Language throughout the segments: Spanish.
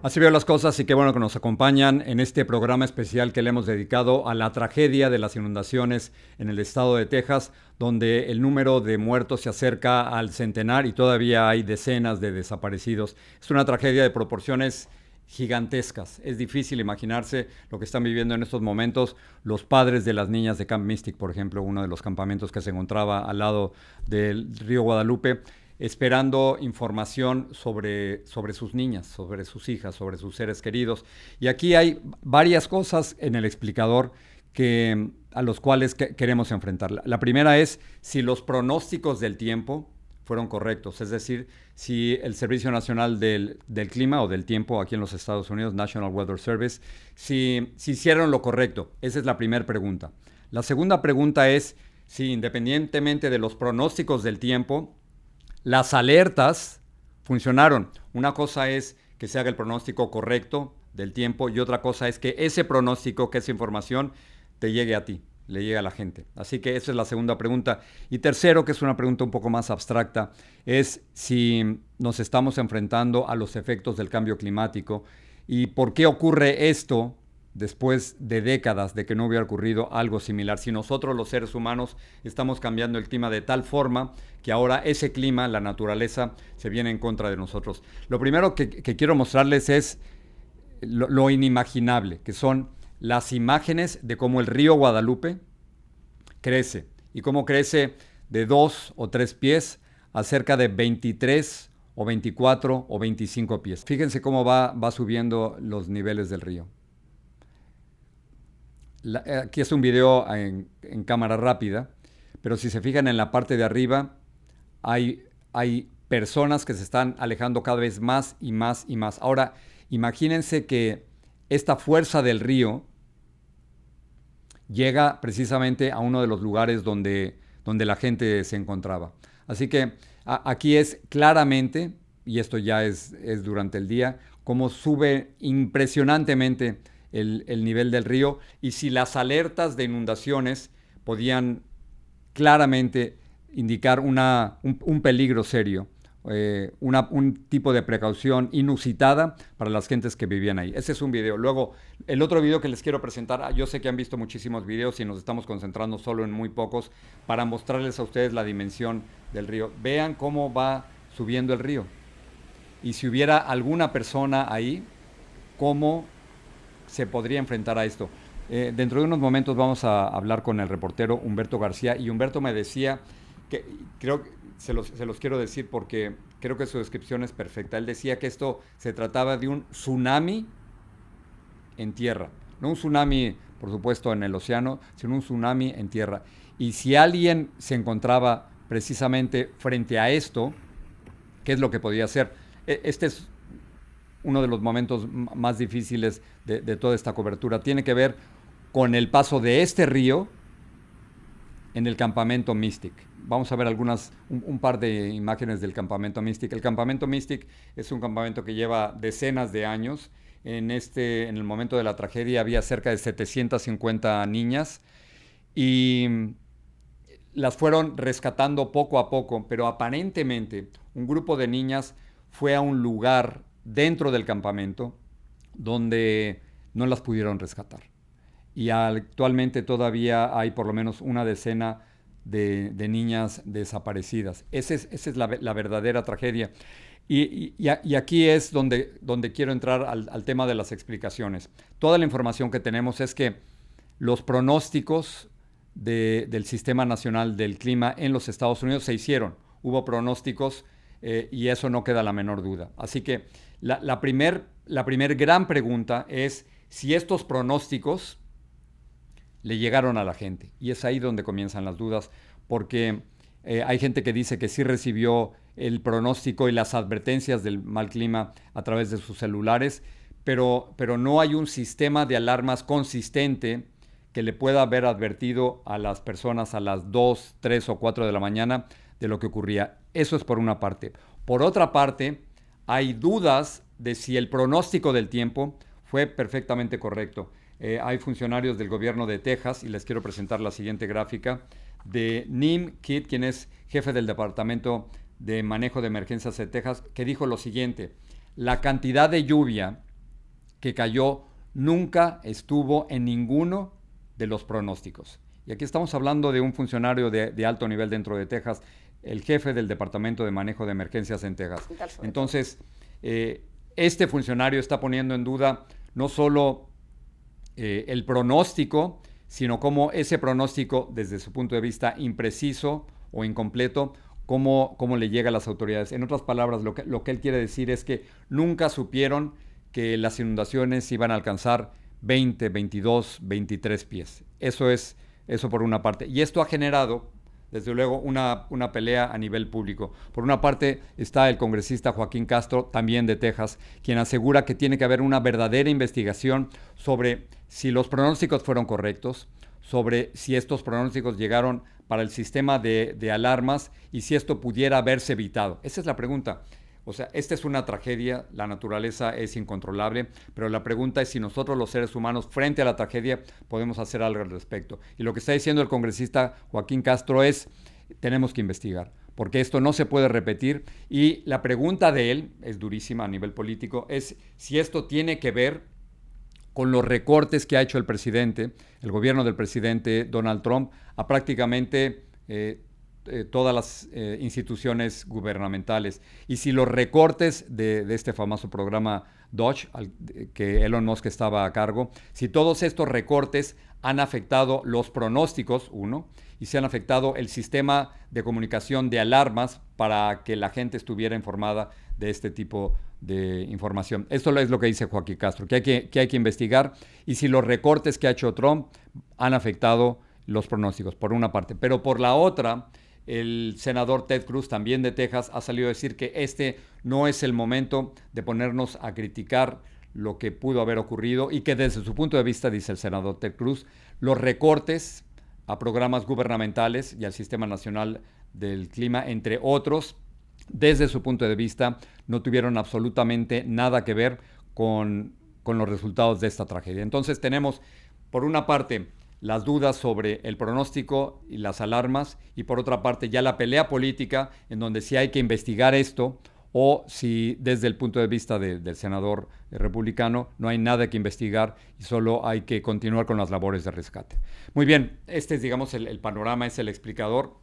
Así veo las cosas y qué bueno que nos acompañan en este programa especial que le hemos dedicado a la tragedia de las inundaciones en el estado de Texas, donde el número de muertos se acerca al centenar y todavía hay decenas de desaparecidos. Es una tragedia de proporciones gigantescas. Es difícil imaginarse lo que están viviendo en estos momentos los padres de las niñas de Camp Mystic, por ejemplo, uno de los campamentos que se encontraba al lado del río Guadalupe, esperando información sobre sus niñas, sobre sus hijas, sobre sus seres queridos. Y aquí hay varias cosas en el explicador a los cuales queremos enfrentar. La primera es si los pronósticos del tiempo fueron correctos, es decir, si el Servicio Nacional del Clima o del Tiempo aquí en los Estados Unidos, National Weather Service, si hicieron lo correcto. Esa es la primera pregunta. La segunda pregunta es si independientemente de los pronósticos del tiempo, las alertas funcionaron. Una cosa es que se haga el pronóstico correcto del tiempo y otra cosa es que ese pronóstico, que esa información te llegue a ti, le llegue a la gente. Así que esa es la segunda pregunta. Y tercero, que es una pregunta un poco más abstracta, es si nos estamos enfrentando a los efectos del cambio climático y por qué ocurre esto después de décadas de que no hubiera ocurrido algo similar. Si nosotros los seres humanos estamos cambiando el clima de tal forma que ahora ese clima, la naturaleza, se viene en contra de nosotros. Lo primero que quiero mostrarles es lo inimaginable, que son las imágenes de cómo el río Guadalupe crece y cómo crece de 2 o 3 pies a cerca de 23 o 24 o 25 pies. Fíjense cómo va subiendo los niveles del río. Aquí es un video en cámara rápida, pero si se fijan en la parte de arriba, hay personas que se están alejando cada vez más y más y más. Ahora, imagínense que esta fuerza del río llega precisamente a uno de los lugares donde la gente se encontraba. Así que aquí es claramente, y esto ya es durante el día, cómo sube impresionantemente el nivel del río y si las alertas de inundaciones podían claramente indicar un peligro serio, un tipo de precaución inusitada para las gentes que vivían ahí. Ese es un video. Luego, el otro video que les quiero presentar, yo sé que han visto muchísimos videos y nos estamos concentrando solo en muy pocos para mostrarles a ustedes la dimensión del río. Vean cómo va subiendo el río. Y si hubiera alguna persona ahí, cómo se podría enfrentar a esto. Dentro de unos momentos vamos a hablar con el reportero Humberto García y Humberto me decía que creo que se los quiero decir porque creo que su descripción es perfecta. Él decía que esto se trataba de un tsunami en tierra, no un tsunami, por supuesto, en el océano, sino un tsunami en tierra. Y si alguien se encontraba precisamente frente a esto, ¿qué es lo que podía hacer? Este es uno de los momentos más difíciles de toda esta cobertura. Tiene que ver con el paso de este río en el campamento Mystic. Vamos a ver un par de imágenes del campamento Mystic. El campamento Mystic es un campamento que lleva decenas de años. En el momento de la tragedia había cerca de 750 niñas y las fueron rescatando poco a poco, pero aparentemente un grupo de niñas fue a un lugar dentro del campamento donde no las pudieron rescatar. Y actualmente todavía hay por lo menos una decena de niñas desaparecidas. Esa es la verdadera tragedia. Y aquí es donde quiero entrar al tema de las explicaciones. Toda la información que tenemos es que los pronósticos del Sistema Nacional del Clima en los Estados Unidos se hicieron. Hubo pronósticos y eso no queda la menor duda. Así que la primer gran pregunta es si estos pronósticos le llegaron a la gente. Y es ahí donde comienzan las dudas, porque hay gente que dice que sí recibió el pronóstico y las advertencias del mal clima a través de sus celulares, pero no hay un sistema de alarmas consistente que le pueda haber advertido a las personas a las 2, 3 o 4 de la mañana de lo que ocurría. Eso es por una parte. Por otra parte, hay dudas de si el pronóstico del tiempo fue perfectamente correcto. Hay funcionarios del gobierno de Texas, y les quiero presentar la siguiente gráfica, de Neem Kidd, quien es jefe del Departamento de Manejo de Emergencias de Texas, que dijo lo siguiente: la cantidad de lluvia que cayó nunca estuvo en ninguno de los pronósticos. Y aquí estamos hablando de un funcionario de alto nivel dentro de Texas, el jefe del Departamento de Manejo de Emergencias en Texas. Entonces, este funcionario está poniendo en duda no solo el pronóstico, sino cómo ese pronóstico, desde su punto de vista impreciso o incompleto, cómo le llega a las autoridades. En otras palabras, lo que él quiere decir es que nunca supieron que las inundaciones iban a alcanzar 20, 22, 23 pies. Eso por una parte. Y esto ha generado, desde luego, una pelea a nivel público. Por una parte está el congresista Joaquín Castro, también de Texas, quien asegura que tiene que haber una verdadera investigación sobre si los pronósticos fueron correctos, sobre si estos pronósticos llegaron para el sistema de alarmas y si esto pudiera haberse evitado. Esa es la pregunta. O sea, esta es una tragedia, la naturaleza es incontrolable, pero la pregunta es si nosotros los seres humanos, frente a la tragedia, podemos hacer algo al respecto. Y lo que está diciendo el congresista Joaquín Castro es, tenemos que investigar, porque esto no se puede repetir. Y la pregunta de él, es durísima a nivel político, es si esto tiene que ver con los recortes que ha hecho el gobierno del presidente Donald Trump, a prácticamente todas las instituciones gubernamentales. Y si los recortes de este famoso programa DOGE, que Elon Musk estaba a cargo, si todos estos recortes han afectado los pronósticos, y se han afectado el sistema de comunicación de alarmas para que la gente estuviera informada de este tipo de información. Esto es lo que dice Joaquín Castro, que hay que investigar, y si los recortes que ha hecho Trump han afectado los pronósticos, por una parte. Pero por la otra, el senador Ted Cruz, también de Texas, ha salido a decir que este no es el momento de ponernos a criticar lo que pudo haber ocurrido y que desde su punto de vista, dice el senador Ted Cruz, los recortes a programas gubernamentales y al Sistema Nacional del Clima, entre otros, desde su punto de vista, no tuvieron absolutamente nada que ver con los resultados de esta tragedia. Entonces tenemos, por una parte, las dudas sobre el pronóstico y las alarmas, y por otra parte ya la pelea política, en donde sí hay que investigar esto, o si desde el punto de vista del senador republicano no hay nada que investigar y solo hay que continuar con las labores de rescate. Muy bien, este es, digamos, el panorama, es el explicador.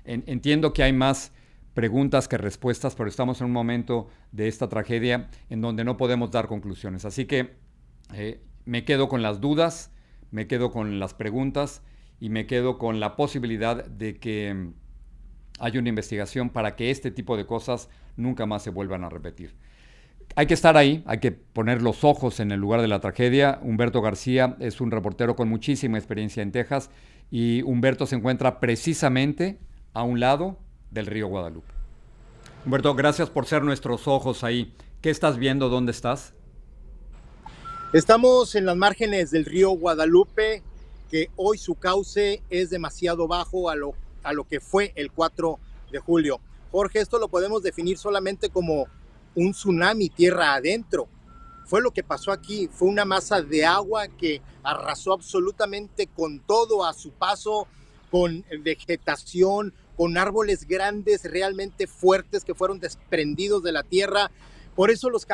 Entiendo que hay más preguntas que respuestas, pero estamos en un momento de esta tragedia en donde no podemos dar conclusiones. Así que me quedo con las dudas, me quedo con las preguntas y me quedo con la posibilidad de que haya una investigación para que este tipo de cosas nunca más se vuelvan a repetir. Hay que estar ahí, hay que poner los ojos en el lugar de la tragedia. Humberto García es un reportero con muchísima experiencia en Texas y Humberto se encuentra precisamente a un lado del río Guadalupe. Humberto, gracias por ser nuestros ojos ahí. ¿Qué estás viendo? ¿Dónde estás? Estamos en las márgenes del río Guadalupe, que hoy su cauce es demasiado bajo a lo que fue el 4 de julio. Jorge, esto lo podemos definir solamente como un tsunami tierra adentro. Fue lo que pasó aquí, fue una masa de agua que arrasó absolutamente con todo a su paso, con vegetación, con árboles grandes, realmente fuertes, que fueron desprendidos de la tierra. Por eso las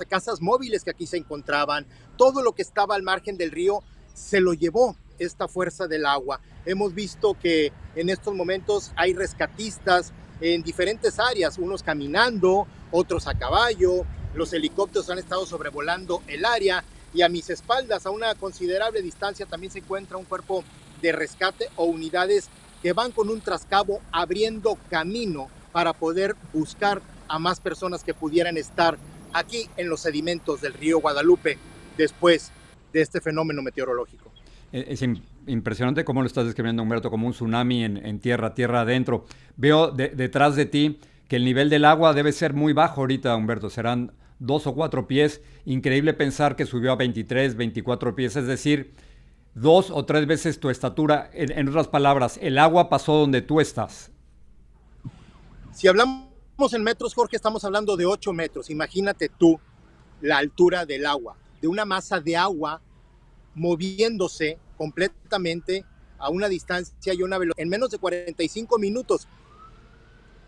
casas móviles que aquí se encontraban, todo lo que estaba al margen del río, se lo llevó esta fuerza del agua. Hemos visto que en estos momentos hay rescatistas en diferentes áreas, unos caminando, otros a caballo. Los helicópteros han estado sobrevolando el área y a mis espaldas, a una considerable distancia, también se encuentra un cuerpo de rescate o unidades que van con un trascabo abriendo camino para poder buscar a más personas que pudieran estar aquí en los sedimentos del río Guadalupe después de este fenómeno meteorológico. Es impresionante cómo lo estás describiendo, Humberto, como un tsunami en tierra adentro. Veo detrás de ti que el nivel del agua debe ser muy bajo ahorita, Humberto. Serán 2 o 4 pies. Increíble pensar que subió a 23, 24 pies. Es decir, 2 o 3 veces tu estatura. En otras palabras, el agua pasó donde tú estás. Si hablamos en metros, Jorge, estamos hablando de 8 metros. Imagínate tú la altura del agua, de una masa de agua moviéndose completamente a una distancia y una velocidad. En menos de 45 minutos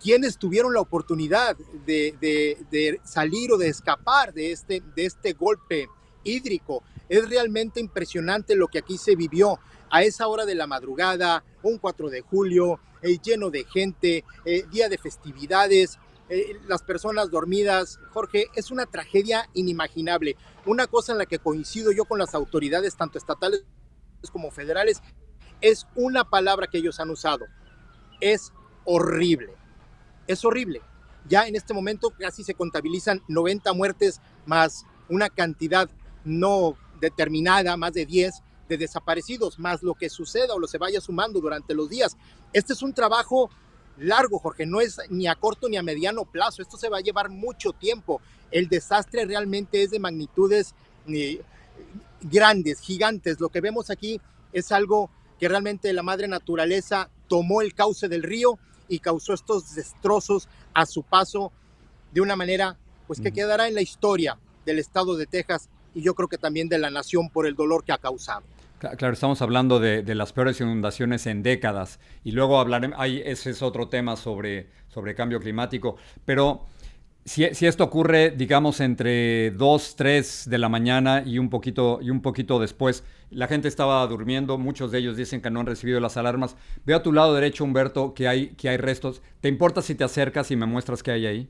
quienes tuvieron la oportunidad de salir o de escapar de este golpe hídrico. Es realmente impresionante lo que aquí se vivió a esa hora de la madrugada, un 4 de julio, lleno de gente, día de festividades, las personas dormidas. Jorge, es una tragedia inimaginable. Una cosa en la que coincido yo con las autoridades, tanto estatales como federales, es una palabra que ellos han usado. Es horrible. Es horrible. Ya en este momento casi se contabilizan 90 muertes más una cantidad no determinada, más de 10 de desaparecidos, más lo que suceda o lo se vaya sumando durante los días. Este es un trabajo largo, Jorge, no es ni a corto ni a mediano plazo, esto se va a llevar mucho tiempo. El desastre realmente es de magnitudes grandes, gigantes. Lo que vemos aquí es algo que realmente la madre naturaleza tomó el cauce del río y causó estos destrozos a su paso de una manera pues que quedará en la historia del estado de Texas y yo creo que también de la nación por el dolor que ha causado. Claro, estamos hablando de las peores inundaciones en décadas y luego hablaremos, ese es otro tema sobre cambio climático, pero si esto ocurre, digamos, entre 2, 3 de la mañana y un poquito después, la gente estaba durmiendo, muchos de ellos dicen que no han recibido las alarmas. Veo a tu lado derecho, Humberto, que hay restos. ¿Te importa si te acercas y me muestras qué hay ahí?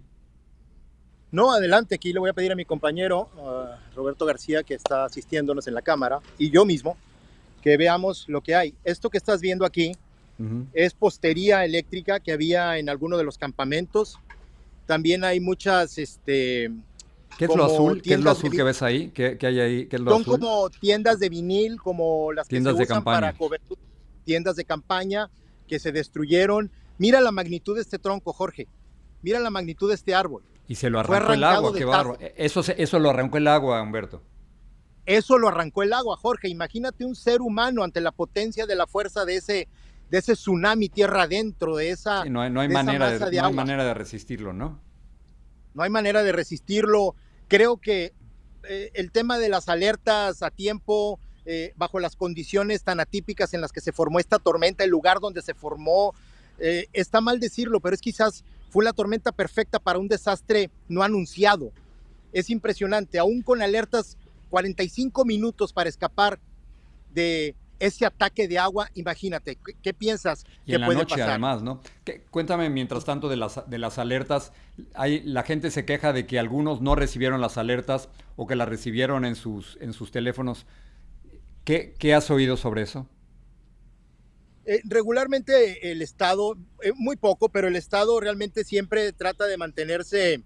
No, adelante, aquí le voy a pedir a mi compañero Roberto García, que está asistiéndonos en la cámara, y yo mismo, que veamos lo que hay. Esto que estás viendo aquí es postería eléctrica que había en alguno de los campamentos. También hay muchas... ¿Qué es lo azul? ¿Qué es lo azul que ves ahí? ¿Qué hay ahí? ¿Qué es lo Son azul? como tiendas de vinil, como las que tiendas se usan para cobertura, tiendas de campaña que se destruyeron. Mira la magnitud de este tronco, Jorge. Mira la magnitud de este árbol. Y se lo arrancó el agua, qué bárbaro. Eso lo arrancó el agua, Humberto. Eso lo arrancó el agua, Jorge. Imagínate un ser humano ante la potencia de la fuerza de ese tsunami tierra adentro, de esa sí, no hay manera de resistirlo, ¿no? No hay manera de resistirlo. Creo que el tema de las alertas a tiempo, bajo las condiciones tan atípicas en las que se formó esta tormenta, el lugar donde se formó, está mal decirlo, pero es quizás fue la tormenta perfecta para un desastre no anunciado. Es impresionante, aún con alertas 45 minutos para escapar de ese ataque de agua, imagínate, ¿qué piensas y que en la puede noche pasar? Además, ¿no? Cuéntame, mientras tanto, de las alertas. La gente se queja de que algunos no recibieron las alertas o que las recibieron en sus teléfonos. ¿Qué has oído sobre eso? Regularmente el Estado, muy poco, pero el Estado realmente siempre trata de mantenerse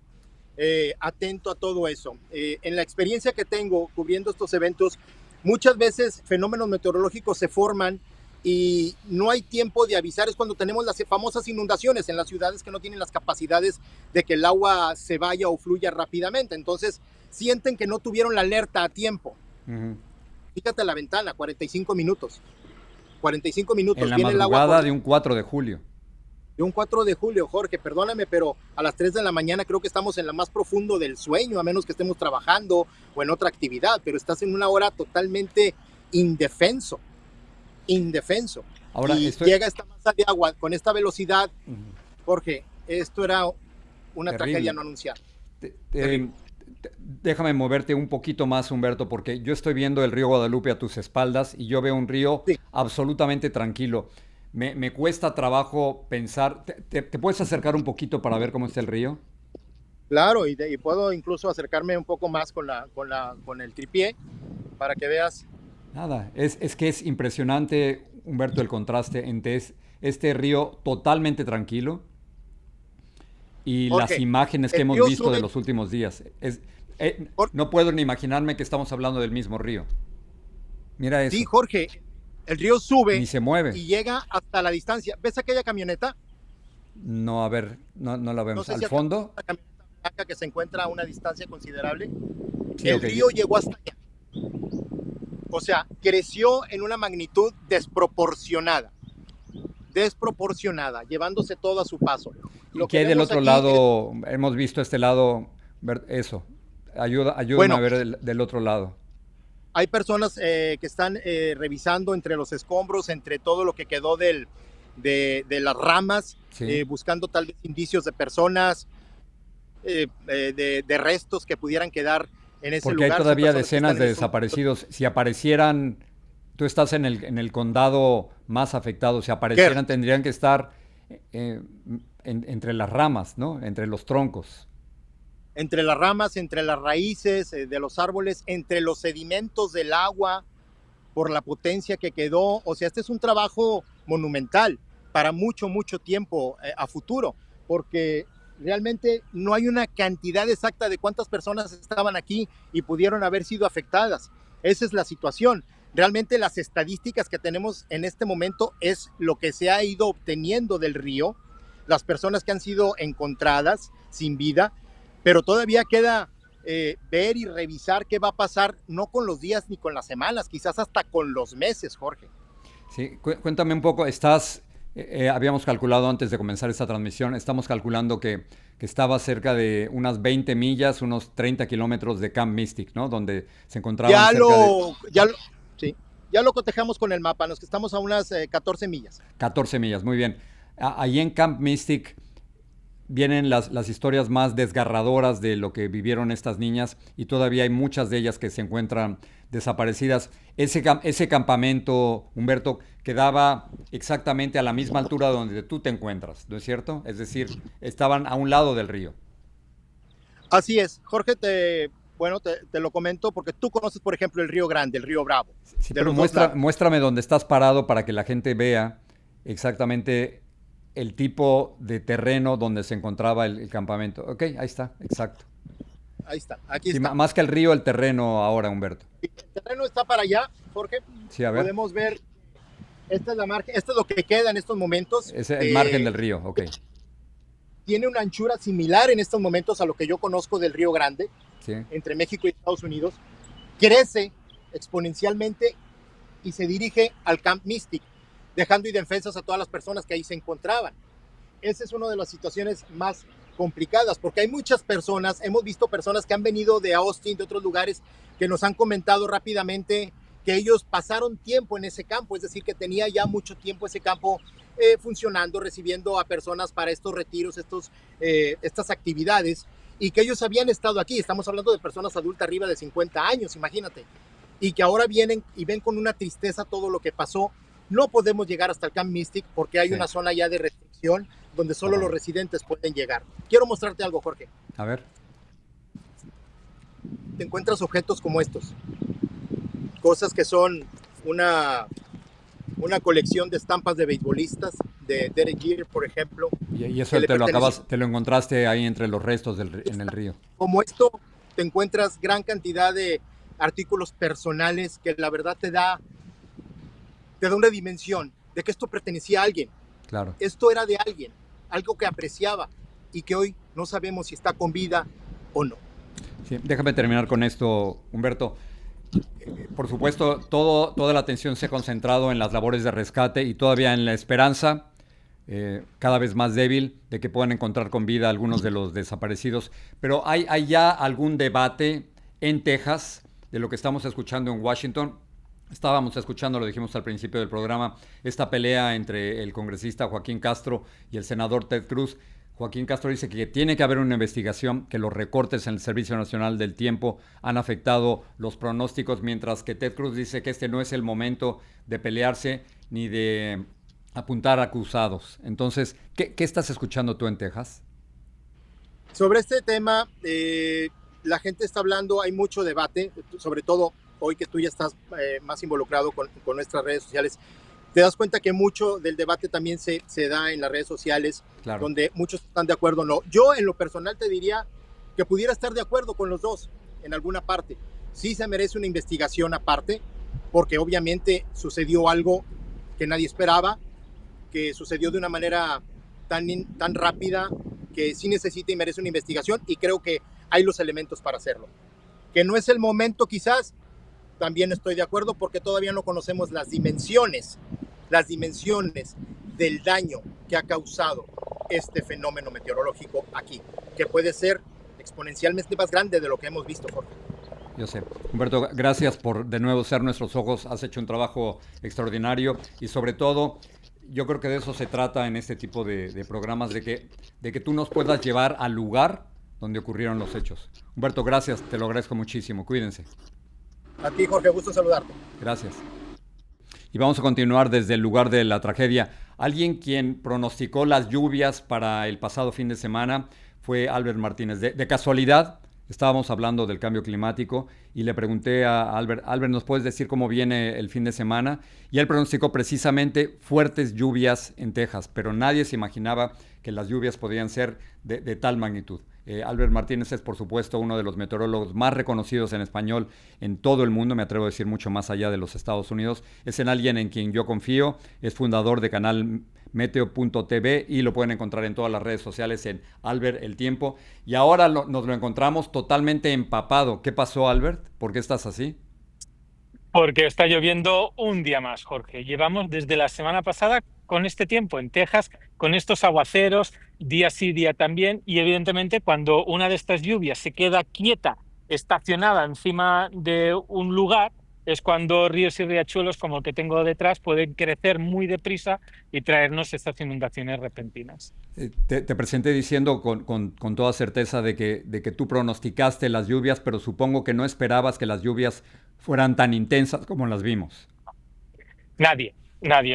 atento a todo eso. En la experiencia que tengo cubriendo estos eventos, muchas veces fenómenos meteorológicos se forman y no hay tiempo de avisar. Es cuando tenemos las famosas inundaciones en las ciudades que no tienen las capacidades de que el agua se vaya o fluya rápidamente. Entonces sienten que no tuvieron la alerta a tiempo. Fíjate la ventana, 45 minutos. 45 minutos. En la madrugada de un 4 de julio. De un 4 de julio, Jorge, perdóname, pero a las 3 de la mañana creo que estamos en lo más profundo del sueño, a menos que estemos trabajando o en otra actividad, pero estás en una hora totalmente indefenso. Ahora, y llega esta masa de agua con esta velocidad, Jorge, esto era una tragedia no anunciada. Déjame moverte un poquito más, Humberto, porque yo estoy viendo el río Guadalupe a tus espaldas y yo veo un río absolutamente tranquilo. Me cuesta trabajo pensar. ¿Te puedes acercar un poquito para ver cómo está el río? Claro, y puedo incluso acercarme un poco más con el tripié para que veas. Nada, es que es impresionante, Humberto, el contraste entre este río totalmente tranquilo y Jorge, las imágenes que hemos visto de los últimos días. No puedo ni imaginarme que estamos hablando del mismo río. Mira eso. Sí, Jorge, el río sube ni se mueve y llega hasta la distancia. ¿Ves aquella camioneta? No, a ver, no la vemos. No sé ¿Al si fondo? La camioneta blanca que se encuentra a una distancia considerable. Sí, el río llegó hasta allá. O sea, creció en una magnitud desproporcionada, llevándose todo a su paso. ¿Y qué hay del otro lado? Hemos visto este lado, eso. Ayúdame a ver del otro lado. Hay personas que están revisando entre los escombros, entre todo lo que quedó del de las ramas, Sí. buscando tal vez indicios de personas, de restos que pudieran quedar en ese Porque hay lugar. Son todavía personas que decenas están en de estos momentos. desaparecidos. Si aparecieran, tú estás en el condado más afectado, si aparecieran Kerr, tendrían que estar eh, entre las ramas, ¿no? Entre los troncos. entre las ramas, entre las raíces de los árboles, entre los sedimentos del agua, por la potencia que quedó. O sea, este es un trabajo monumental para mucho, mucho tiempo a futuro, porque realmente no hay una cantidad exacta de cuántas personas estaban aquí y pudieron haber sido afectadas. Esa es la situación. Realmente las estadísticas que tenemos en este momento es lo que se ha ido obteniendo del río, las personas que han sido encontradas sin vida, pero todavía queda ver y revisar qué va a pasar, no con los días ni con las semanas, quizás hasta con los meses, Jorge. Sí, cuéntame un poco, habíamos calculado antes de comenzar esta transmisión, estamos calculando que estaba cerca de unas 20 millas, unos 30 kilómetros de Camp Mystic, ¿no? Donde se encontraban Ya cerca de lo, ya lo, sí, ya lo cotejamos con el mapa, nos estamos a unas 14 millas. 14 millas, muy bien. Ahí en Camp Mystic vienen las historias más desgarradoras de lo que vivieron estas niñas y todavía hay muchas de ellas que se encuentran desaparecidas. Ese campamento, Humberto, quedaba exactamente a la misma altura donde tú te encuentras, ¿no es cierto? Es decir, estaban a un lado del río. Así es, Jorge, te lo comento porque tú conoces, por ejemplo, el Río Grande, el Río Bravo, Sí, de pero los dos lados. muéstrame dónde estás parado para que la gente vea exactamente el tipo de terreno donde se encontraba el campamento. Ok, ahí está, exacto. Ahí está, aquí Sí, está. más que el río, el terreno ahora, Humberto. El terreno está para allá, Jorge. Sí, a ver. Podemos ver, esta es la margen, esto es lo que queda en estos momentos. Es el margen del río, ok. Tiene una anchura similar en estos momentos a lo que yo conozco del Río Grande, Sí. entre México y Estados Unidos. Crece exponencialmente y se dirige al Camp Mystic, dejando indefensas a todas las personas que ahí se encontraban. Esa es una de las situaciones más complicadas, porque hay muchas personas, hemos visto personas que han venido de Austin, de otros lugares, que nos han comentado rápidamente que ellos pasaron tiempo en ese campo, es decir, que tenía ya mucho tiempo ese campo funcionando, recibiendo a personas para estos retiros, estas actividades, y que ellos habían estado aquí. Estamos hablando de personas adultas arriba de 50 años, imagínate, y que ahora vienen y ven con una tristeza todo lo que pasó. No podemos llegar hasta el Camp Mystic porque hay Sí. una zona ya de restricción donde solo Ajá. los residentes pueden llegar. Quiero mostrarte algo, Jorge. A ver. Te encuentras objetos como estos, cosas que son una, una colección de estampas de beisbolistas, de Derek Jeter, por ejemplo, Y que eso le perteneció. te lo encontraste ahí entre los restos en el río. Como esto, te encuentras gran cantidad de artículos personales que la verdad te da una dimensión de que esto pertenecía a alguien. Claro. Esto era de alguien, algo que apreciaba y que hoy no sabemos si está con vida o no. Sí, déjame terminar con esto, Humberto. Por supuesto, toda la atención se ha concentrado en las labores de rescate y todavía en la esperanza, cada vez más débil, de que puedan encontrar con vida a algunos de los desaparecidos. Pero hay ya algún debate en Texas de lo que estamos escuchando en Washington. Estábamos escuchando, lo dijimos al principio del programa, esta pelea entre el congresista Joaquín Castro y el senador Ted Cruz. Joaquín Castro dice que tiene que haber una investigación, que los recortes en el Servicio Nacional del Tiempo han afectado los pronósticos, mientras que Ted Cruz dice que este no es el momento de pelearse ni de apuntar acusados. Entonces, ¿qué estás escuchando tú en Texas? Sobre este tema, la gente está hablando, hay mucho debate, sobre todo hoy que tú ya estás más involucrado con nuestras redes sociales. Te das cuenta que mucho del debate también se da en las redes sociales, Claro. donde muchos están de acuerdo o no. Yo en lo personal te diría que pudiera estar de acuerdo con los dos en alguna parte. Sí se merece una investigación aparte, porque obviamente sucedió algo que nadie esperaba, que sucedió de una manera tan rápida que sí necesita y merece una investigación, y creo que hay los elementos para hacerlo. Que no es el momento quizás, también estoy de acuerdo porque todavía no conocemos las dimensiones del daño que ha causado este fenómeno meteorológico aquí, que puede ser exponencialmente más grande de lo que hemos visto, Jorge. Yo sé. Humberto, gracias por de nuevo ser nuestros ojos. Has hecho un trabajo extraordinario y sobre todo yo creo que de eso se trata en este tipo de programas, de que tú nos puedas llevar al lugar donde ocurrieron los hechos. Humberto, gracias, te lo agradezco muchísimo. Cuídense. A ti, Jorge, gusto saludarte. Gracias. Y vamos a continuar desde el lugar de la tragedia. Alguien quien pronosticó las lluvias para el pasado fin de semana fue Albert Martínez. De casualidad, estábamos hablando del cambio climático y le pregunté a Albert, Albert, ¿nos puedes decir cómo viene el fin de semana? Y él pronosticó precisamente fuertes lluvias en Texas, pero nadie se imaginaba que las lluvias podían ser de tal magnitud. Albert Martínez es, por supuesto, uno de los meteorólogos más reconocidos en español en todo el mundo, me atrevo a decir mucho más allá de los Estados Unidos. Es en alguien en quien yo confío, es fundador de canal meteo.tv y lo pueden encontrar en todas las redes sociales en Albert El Tiempo. Y ahora nos lo encontramos totalmente empapado. ¿Qué pasó, Albert? ¿Por qué estás así? Porque está lloviendo un día más, Jorge. Llevamos desde la semana pasada con este tiempo en Texas, con estos aguaceros, día sí, día también, y evidentemente cuando una de estas lluvias se queda quieta, estacionada encima de un lugar, es cuando ríos y riachuelos como el que tengo detrás pueden crecer muy deprisa y traernos estas inundaciones repentinas. Te presenté diciendo con toda certeza de que tú pronosticaste las lluvias, pero supongo que no esperabas que las lluvias fueran tan intensas como las vimos. Nadie.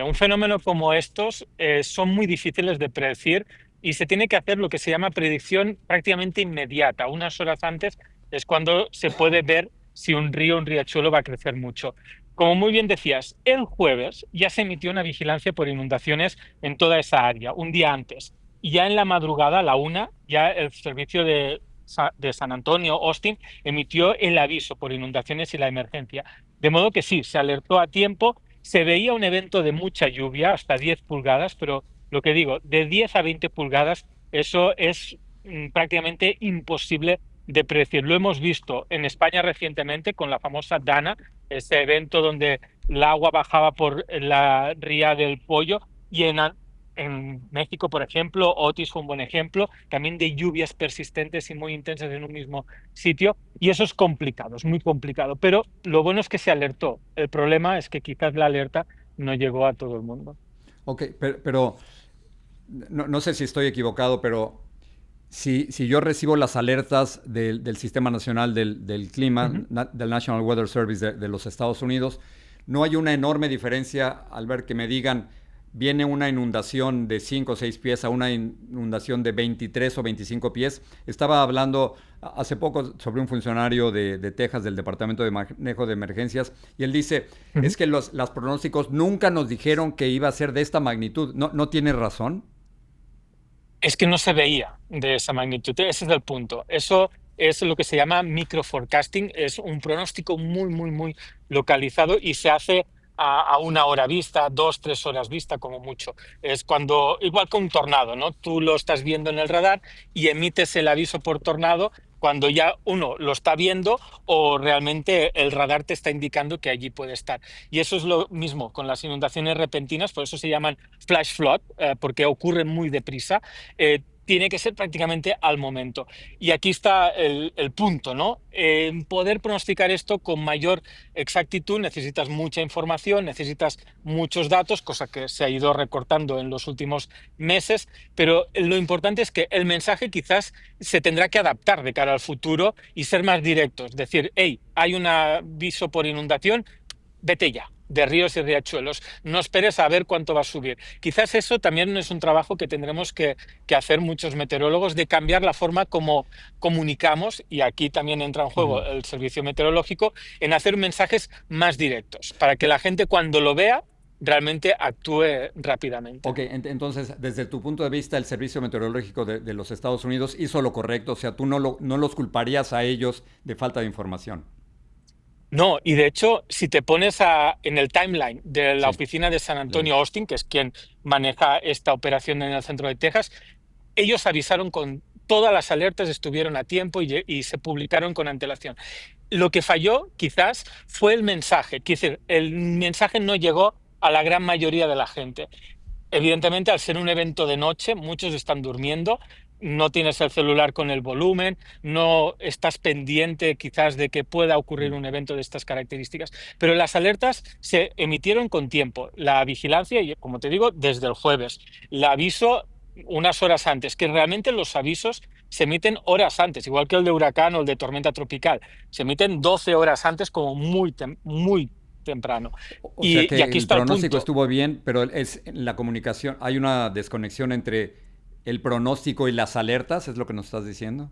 Un fenómeno como estos son muy difíciles de predecir y se tiene que hacer lo que se llama predicción prácticamente inmediata. Unas horas antes es cuando se puede ver si un río, un riachuelo va a crecer mucho. Como muy bien decías, el jueves ya se emitió una vigilancia por inundaciones en toda esa área, un día antes. Y ya en la madrugada, a la 1, ya el servicio de San Antonio, Austin, emitió el aviso por inundaciones y la emergencia. De modo que sí, se alertó a tiempo. Se veía un evento de mucha lluvia, hasta 10 pulgadas, pero lo que digo, de 10 a 20 pulgadas, eso es prácticamente imposible de predecir. Lo hemos visto en España recientemente con la famosa Dana, ese evento donde el agua bajaba por la ría del Pollo, y en México, por ejemplo, Otis fue un buen ejemplo, también de lluvias persistentes y muy intensas en un mismo sitio, y eso es complicado, es muy complicado, pero lo bueno es que se alertó. El problema es que quizás la alerta no llegó a todo el mundo. Ok, pero no sé si estoy equivocado, pero si yo recibo las alertas del Sistema Nacional del Clima, Ujú. del National Weather Service de los Estados Unidos, no hay una enorme diferencia al ver que me digan, viene una inundación de 5 o 6 pies a una inundación de 23 o 25 pies. Estaba hablando hace poco sobre un funcionario de Texas, del Departamento de Manejo de Emergencias, y él dice, Ujú. es que los pronósticos nunca nos dijeron que iba a ser de esta magnitud. ¿No tiene razón? Es que no se veía de esa magnitud, ese es el punto. Eso es lo que se llama microforecasting, es un pronóstico muy localizado y se hace a una hora vista, 2, 3 horas vista como mucho. Es cuando, igual que un tornado, ¿no? Tú lo estás viendo en el radar y emites el aviso por tornado cuando ya uno lo está viendo o realmente el radar te está indicando que allí puede estar. Y eso es lo mismo con las inundaciones repentinas, por eso se llaman flash flood, porque ocurren muy deprisa. Tiene que ser prácticamente al momento. Y aquí está el punto, ¿no? Poder pronosticar esto con mayor exactitud necesitas mucha información, necesitas muchos datos, cosa que se ha ido recortando en los últimos meses, pero lo importante es que el mensaje quizás se tendrá que adaptar de cara al futuro y ser más directo. Es decir, hey, hay un aviso por inundación, vete ya, de ríos y riachuelos. No esperes a ver cuánto va a subir. Quizás eso también es un trabajo que tendremos que hacer muchos meteorólogos, de cambiar la forma como comunicamos, y aquí también entra en Uh -huh. juego el servicio meteorológico, en hacer mensajes más directos, para que la gente cuando lo vea realmente actúe rápidamente. Ok, entonces, desde tu punto de vista, el Servicio Meteorológico de los Estados Unidos hizo lo correcto, o sea, tú no los culparías a ellos de falta de información. No, y de hecho, si te pones en el timeline de la Sí, oficina de San lo he Antonio visto. Austin, que es quien maneja esta operación en el centro de Texas, ellos avisaron con todas las alertas, estuvieron a tiempo y se publicaron con antelación. Lo que falló quizás fue el mensaje, quiero decir, el mensaje no llegó a la gran mayoría de la gente. Evidentemente, al ser un evento de noche, muchos están durmiendo. no tienes el celular con el volumen, no estás pendiente quizás de que pueda ocurrir un evento de estas características, pero las alertas se emitieron con tiempo. La vigilancia, y como te digo, desde el jueves. El aviso unas horas antes, que realmente los avisos se emiten horas antes, igual que el de huracán o el de tormenta tropical. Se emiten 12 horas antes como muy temprano. O sea Y que aquí el está el pronóstico punto. estuvo bien, pero es la comunicación, hay una desconexión entre el pronóstico y las alertas, ¿es lo que nos estás diciendo?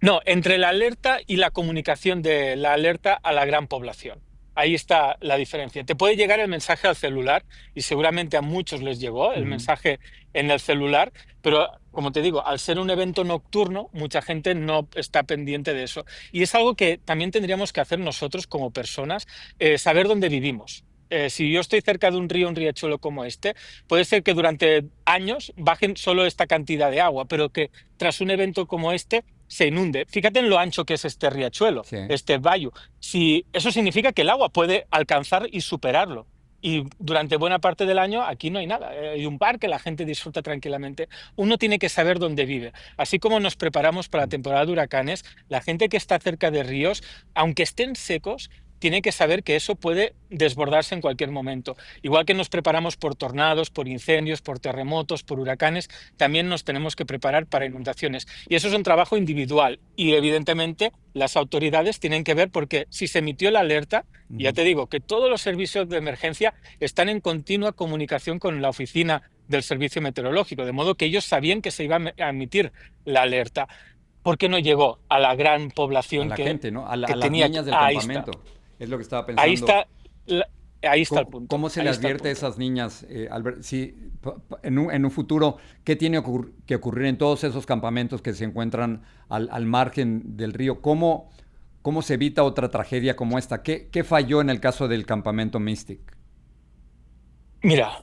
No, entre la alerta y la comunicación de la alerta a la gran población. Ahí está la diferencia. Te puede llegar el mensaje al celular y seguramente a muchos les llegó el Ujú. mensaje en el celular, pero como te digo, al ser un evento nocturno, mucha gente no está pendiente de eso. Y es algo que también tendríamos que hacer nosotros como personas, saber dónde vivimos. Si yo estoy cerca de un riachuelo como este, puede ser que durante años bajen solo esta cantidad de agua, pero que tras un evento como este se inunde. Fíjate en lo ancho que es este riachuelo, Sí. este valle. Si eso significa que el agua puede alcanzar y superarlo. Y durante buena parte del año aquí no hay nada. Hay un parque, la gente disfruta tranquilamente. Uno tiene que saber dónde vive. Así como nos preparamos para la temporada de huracanes, la gente que está cerca de ríos, aunque estén secos, tiene que saber que eso puede desbordarse en cualquier momento. Igual que nos preparamos por tornados, por incendios, por terremotos, por huracanes, también nos tenemos que preparar para inundaciones. Y eso es un trabajo individual. Y evidentemente las autoridades tienen que ver porque si se emitió la alerta, ya Ujú. te digo que todos los servicios de emergencia están en continua comunicación con la oficina del servicio meteorológico, de modo que ellos sabían que se iba a emitir la alerta. ¿Por qué no llegó a la gran A población la gente, ¿no? A que las tenía? niñas del Ahí está. campamento. Es lo que estaba Ahí pensando. está, la- ahí está el punto. ¿Cómo se le Ahí está el advierte a punto. esas niñas, Albert, si, en un futuro, qué tiene que ocurrir en todos esos campamentos que se encuentran al margen del río? ¿Cómo se evita otra tragedia como esta? ¿Qué falló en el caso del campamento Mystic? Mira,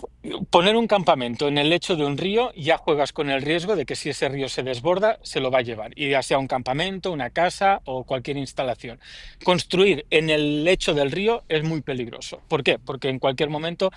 poner un campamento en el lecho de un río, ya juegas con el riesgo de que si ese río se desborda, se lo va a llevar, y ya sea un campamento, una casa o cualquier instalación. Construir en el lecho del río es muy peligroso. ¿Por qué? Porque en cualquier momento,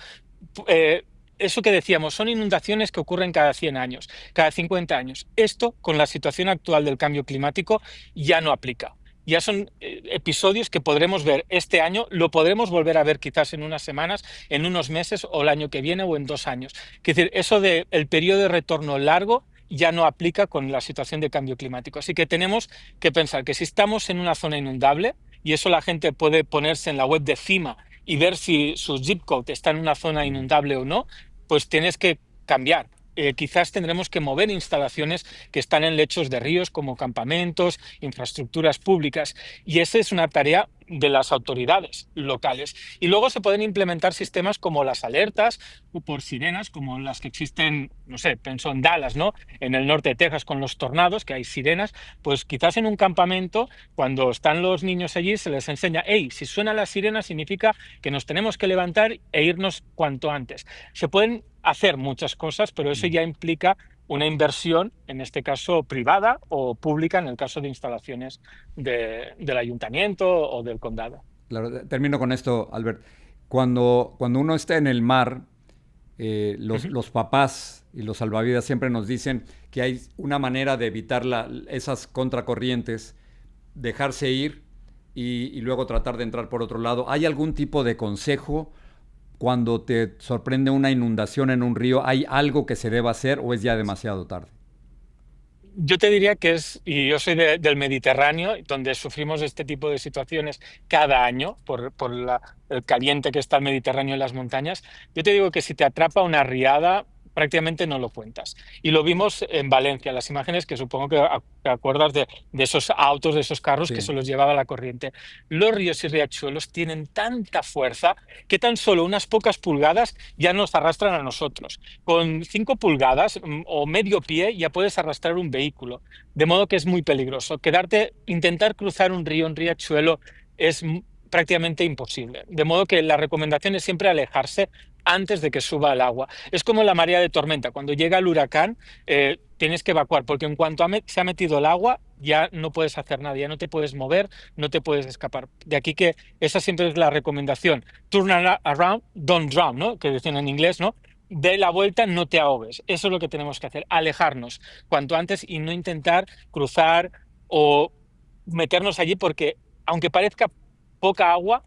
eh, eso que decíamos, son inundaciones que ocurren cada 100 años, cada 50 años. Esto, con la situación actual del cambio climático, ya no aplica. Ya son episodios que podremos ver este año, lo podremos volver a ver quizás en unas semanas, en unos meses o el año que viene o en 2 años. Es decir, eso del periodo de retorno largo ya no aplica con la situación de cambio climático. Así que tenemos que pensar que si estamos en una zona inundable, y eso la gente puede ponerse en la web de CIMA y ver si su zip code está en una zona inundable o no, pues tienes que cambiar. Quizás tendremos que mover instalaciones que están en lechos de ríos como campamentos, infraestructuras públicas, y esa es una tarea de las autoridades locales. Y luego se pueden implementar sistemas como las alertas o por sirenas, como las que existen, no sé, pienso en Dallas, ¿no? En el norte de Texas con los tornados, que hay sirenas, pues quizás en un campamento, cuando están los niños allí, se les enseña, hey, si suena la sirena significa que nos tenemos que levantar e irnos cuanto antes. Se pueden hacer muchas cosas, pero eso ya implica una inversión, en este caso privada o pública, en el caso de instalaciones del ayuntamiento o del condado. Claro, termino con esto, Albert. Cuando uno está en el mar, Ujú. los papás y los salvavidas siempre nos dicen que hay una manera de evitar esas contracorrientes, dejarse ir y luego tratar de entrar por otro lado. ¿Hay algún tipo de consejo cuando te sorprende una inundación en un río? ¿Hay algo que se deba hacer o es ya demasiado tarde? Yo te diría que y yo soy del Mediterráneo, donde sufrimos este tipo de situaciones cada año por el caliente que está el Mediterráneo en las montañas. Yo te digo que si te atrapa una riada, prácticamente no lo cuentas. Y lo vimos en Valencia, las imágenes que supongo que te acuerdas de esos autos, de esos carros que Sí. se los llevaba la corriente. Los ríos y riachuelos tienen tanta fuerza que tan solo unas pocas pulgadas ya nos arrastran a nosotros. Con 5 pulgadas o medio pie ya puedes arrastrar un vehículo, de modo que es muy peligroso. Intentar cruzar un río, un riachuelo, es prácticamente imposible. De modo que la recomendación es siempre alejarse antes de que suba el agua. Es como la marea de tormenta. Cuando llega el huracán, tienes que evacuar, porque en cuanto se ha metido el agua, ya no puedes hacer nada, ya no te puedes mover, no te puedes escapar. De aquí que esa siempre es la recomendación. Turn around, don't drown, ¿no? Que dicen en inglés, ¿no? dé la vuelta, no te ahogues. Eso es lo que tenemos que hacer, alejarnos cuanto antes y no intentar cruzar o meternos allí porque, aunque parezca poca agua,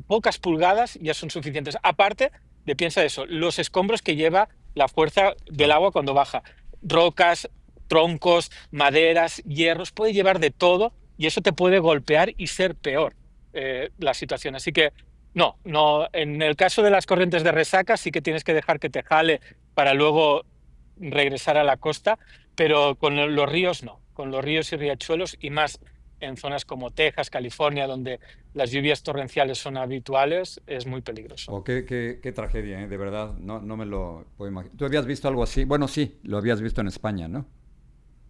pocas pulgadas ya son suficientes. Aparte de, piensa eso, los escombros que lleva la fuerza del Claro. agua cuando baja. Rocas, troncos, maderas, hierros, puede llevar de todo y eso te puede golpear y ser peor la situación. Así que no, no, en el caso de las corrientes de resaca sí que tienes que dejar que te jale para luego regresar a la costa, pero con los ríos no, con los ríos y riachuelos y más en zonas como Texas, California, donde las lluvias torrenciales son habituales, es muy peligroso. Oh, qué tragedia, ¿eh? De verdad, no me lo puedo imaginar. ¿Tú habías visto algo así? Bueno, sí, lo habías visto en España, ¿no?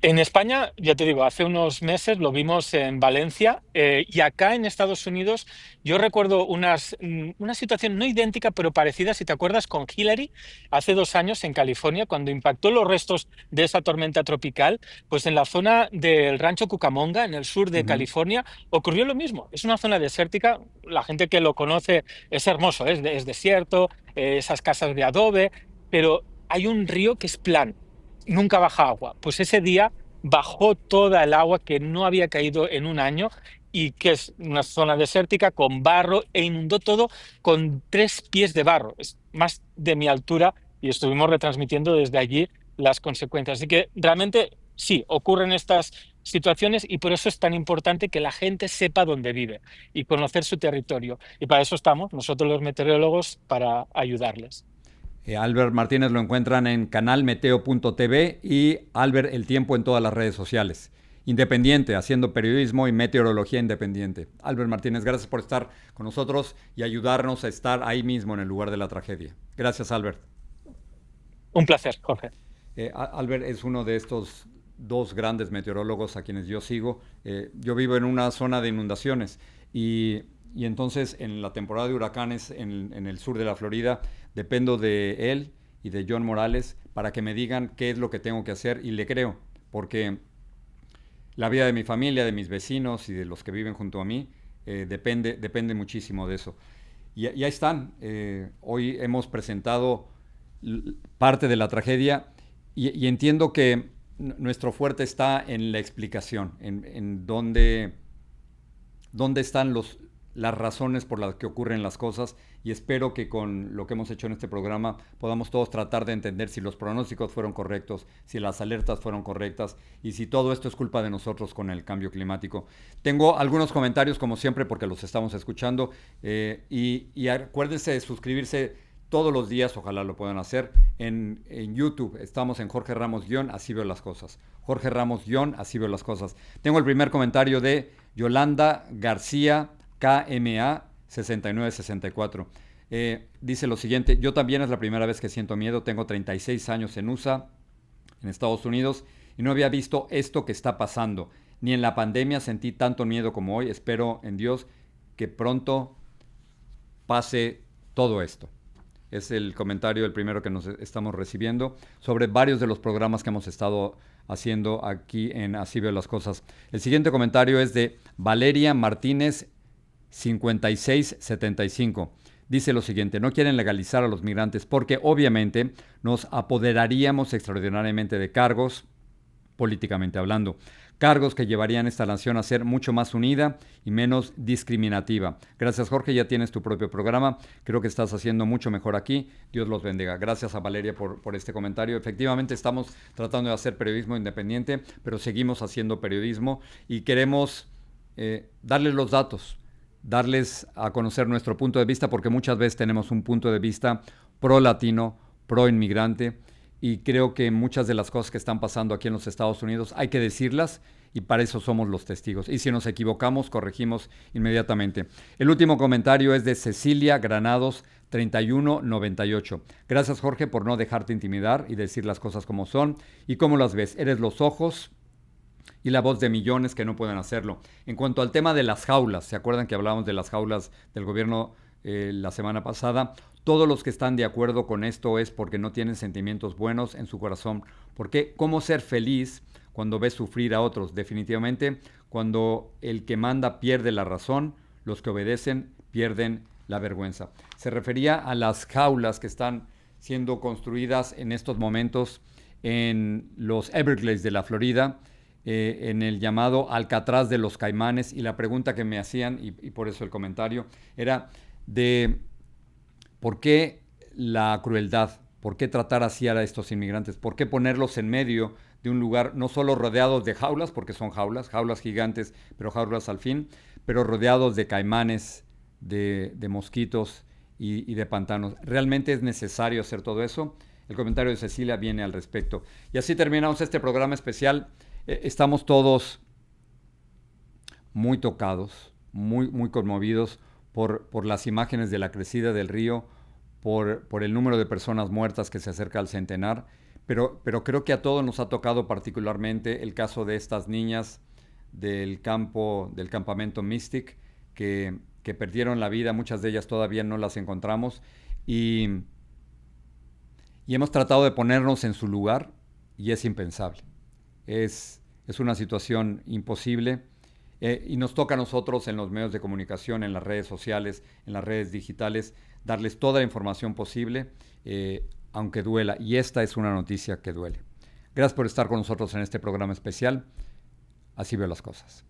En España, ya te digo, hace unos meses lo vimos en Valencia y acá en Estados Unidos yo recuerdo una situación no idéntica pero parecida, si te acuerdas, con Hillary hace 2 años en California cuando impactó los restos de esa tormenta tropical, pues en la zona del Rancho Cucamonga, en el sur de Ujú. California, ocurrió lo mismo. Es una zona desértica, la gente que lo conoce es hermoso, es desierto, esas casas de adobe, pero hay un río que es plano, nunca baja agua. Pues ese día bajó toda el agua que no había caído en un año y que es una zona desértica con barro e inundó todo con 3 pies de barro. Es más de mi altura y estuvimos retransmitiendo desde allí las consecuencias. Así que realmente sí, ocurren estas situaciones y por eso es tan importante que la gente sepa dónde vive y conocer su territorio. Y para eso estamos nosotros los meteorólogos, para ayudarles. Albert Martínez lo encuentran en canalmeteo.tv y Albert El Tiempo en todas las redes sociales. Independiente, haciendo periodismo y meteorología independiente. Albert Martínez, gracias por estar con nosotros y ayudarnos a estar ahí mismo en el lugar de la tragedia. Gracias, Albert. Un placer, Jorge. Albert es uno de estos dos grandes meteorólogos a quienes yo sigo. Yo vivo en una zona de inundaciones y entonces en la temporada de huracanes en el sur de la Florida dependo de él y de John Morales para que me digan qué es lo que tengo que hacer y le creo, porque la vida de mi familia, de mis vecinos y de los que viven junto a mí depende muchísimo de eso. Y ahí están. Hoy hemos presentado parte de la tragedia y entiendo que nuestro fuerte está en la explicación, en dónde están las razones por las que ocurren las cosas y espero que con lo que hemos hecho en este programa podamos todos tratar de entender si los pronósticos fueron correctos, si las alertas fueron correctas y si todo esto es culpa de nosotros con el cambio climático. Tengo algunos comentarios como siempre porque los estamos escuchando y acuérdense de suscribirse todos los días, ojalá lo puedan hacer, en YouTube. Estamos en Jorge Ramos Guión, así veo las cosas. Jorge Ramos Guión, así veo las cosas. Tengo el primer comentario de Yolanda García KMA 6964. Dice lo siguiente: yo también es la primera vez que siento miedo, tengo 36 años en USA, en Estados Unidos, y no había visto esto que está pasando. Ni en la pandemia sentí tanto miedo como hoy. Espero en Dios que pronto pase todo esto. Es el comentario, el primero que nos estamos recibiendo, sobre varios de los programas que hemos estado haciendo aquí en Así Veo las Cosas. El siguiente comentario es de Valeria Martínez 5675. Dice lo siguiente: no quieren legalizar a los migrantes porque obviamente nos apoderaríamos extraordinariamente de cargos, políticamente hablando. Cargos que llevarían esta nación a ser mucho más unida y menos discriminativa. Gracias, Jorge, ya tienes tu propio programa. Creo que estás haciendo mucho mejor aquí. Dios los bendiga. Gracias a Valeria por este comentario. Efectivamente, estamos tratando de hacer periodismo independiente, pero seguimos haciendo periodismo y queremos darles los datos, darles a conocer nuestro punto de vista, porque muchas veces tenemos un punto de vista pro latino, pro inmigrante, y creo que muchas de las cosas que están pasando aquí en los Estados Unidos hay que decirlas y para eso somos los testigos. Y si nos equivocamos, corregimos inmediatamente. El último comentario es de Cecilia Granados 3198. Gracias, Jorge, por no dejarte intimidar y decir las cosas como son. ¿Y cómo las ves? Eres los ojos y la voz de millones que no pueden hacerlo. En cuanto al tema de las jaulas, ¿se acuerdan que hablábamos de las jaulas del gobierno la semana pasada? Todos los que están de acuerdo con esto es porque no tienen sentimientos buenos en su corazón. Porque ¿cómo ser feliz cuando ves sufrir a otros? Definitivamente, cuando el que manda pierde la razón, los que obedecen pierden la vergüenza. Se refería a las jaulas que están siendo construidas en estos momentos en los Everglades de la Florida, en el llamado Alcatraz de los Caimanes. Y la pregunta que me hacían, y por eso el comentario, era de por qué la crueldad, por qué tratar así a estos inmigrantes, por qué ponerlos en medio de un lugar no solo rodeados de jaulas, porque son jaulas, jaulas gigantes, pero jaulas al fin, pero rodeados de caimanes, de mosquitos y de pantanos. ¿Realmente es necesario hacer todo eso? El comentario de Cecilia viene al respecto. Y así terminamos este programa especial. Estamos todos muy tocados, muy conmovidos por las imágenes de la crecida del río, por el número de personas muertas que se acerca al centenar, pero creo que a todos nos ha tocado particularmente el caso de estas niñas del campamento Mystic que perdieron la vida. Muchas de ellas todavía no las encontramos y hemos tratado de ponernos en su lugar y es impensable. Es una situación imposible. Y nos toca a nosotros en los medios de comunicación, en las redes sociales, en las redes digitales, darles toda la información posible, aunque duela. Y esta es una noticia que duele. Gracias por estar con nosotros en este programa especial. Así veo las cosas.